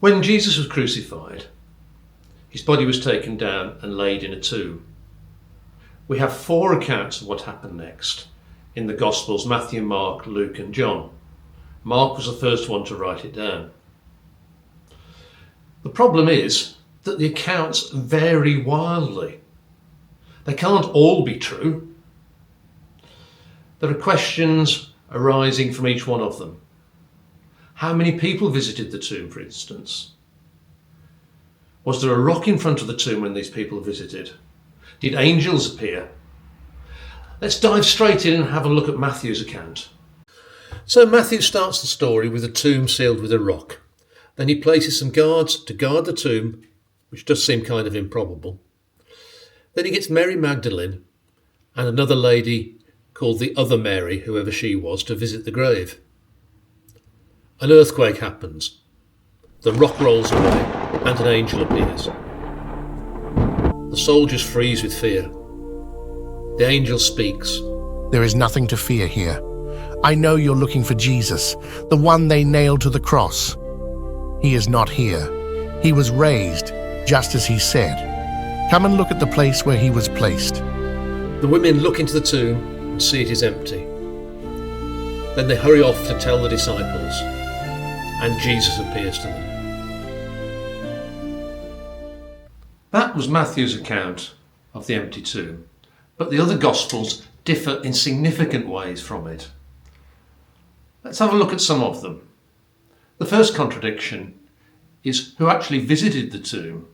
When Jesus was crucified, his body was taken down and laid in a tomb. We have 4 accounts of what happened next in the Gospels: Matthew, Mark, Luke and John. Mark was the first one to write it down. The problem is that the accounts vary wildly. They can't all be true. There are questions arising from each one of them. How many people visited the tomb, for instance? Was there a rock in front of the tomb when these people visited? Did angels appear? Let's dive straight in and have a look at Matthew's account. So Matthew starts the story with a tomb sealed with a rock. Then he places some guards to guard the tomb, which does seem kind of improbable. Then he gets Mary Magdalene and another lady called the other Mary, whoever she was, to visit the grave. An earthquake happens. The rock rolls away and an angel appears. The soldiers freeze with fear. The angel speaks. There is nothing to fear here. I know you're looking for Jesus, the one they nailed to the cross. He is not here. He was raised, just as he said. Come and look at the place where he was placed. The women look into the tomb and see it is empty. Then they hurry off to tell the disciples, and Jesus appears to them. That was Matthew's account of the empty tomb, but the other Gospels differ in significant ways from it. Let's have a look at some of them. The first contradiction is who actually visited the tomb.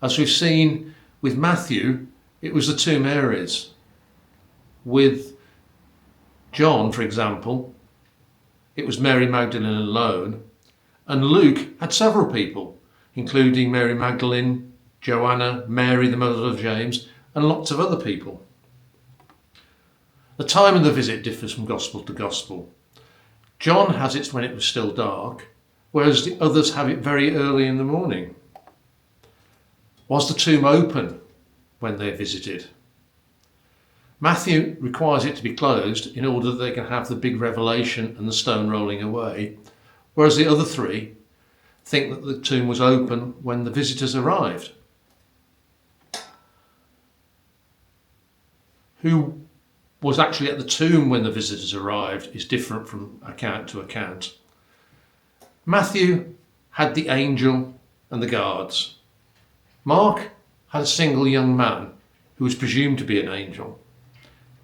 As we've seen with Matthew, it was the two Marys. With John, for example, it was Mary Magdalene alone, and Luke had several people, including Mary Magdalene, Joanna, Mary the mother of James, and lots of other people. The time of the visit differs from gospel to gospel. John has it when it was still dark, whereas the others have it very early in the morning. Was the tomb open when they visited? Matthew requires it to be closed in order that they can have the big revelation and the stone rolling away, whereas the other 3 think that the tomb was open when the visitors arrived. Who was actually at the tomb when the visitors arrived is different from account to account. Matthew had the angel and the guards. Mark had a single young man who was presumed to be an angel.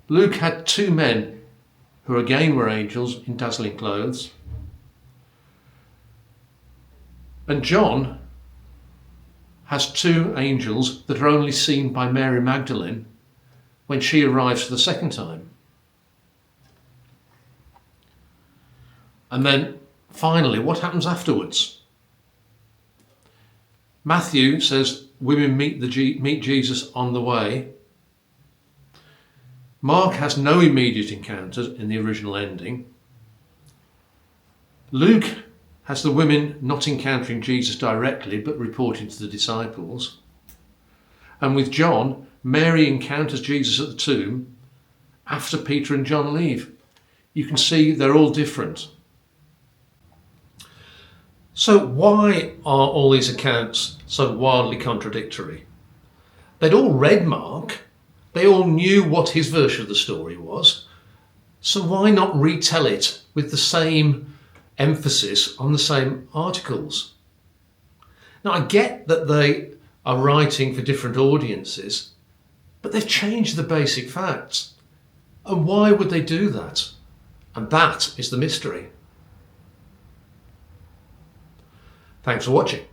Luke had 2 men who again were angels in dazzling clothes. And John has 2 angels that are only seen by Mary Magdalene when she arrives for the second time. And then finally, what happens afterwards? Matthew says women meet Jesus on the way. Mark has no immediate encounters in the original ending. Luke has the women not encountering Jesus directly but reporting to the disciples. And with John, Mary encounters Jesus at the tomb after Peter and John leave. You can see they're all different. So why are all these accounts so wildly contradictory? They'd all read Mark. They all knew what his version of the story was. So why not retell it with the same emphasis on the same articles? Now, I get that they are writing for different audiences, but they've changed the basic facts. And why would they do that? And that is the mystery. Thanks for watching.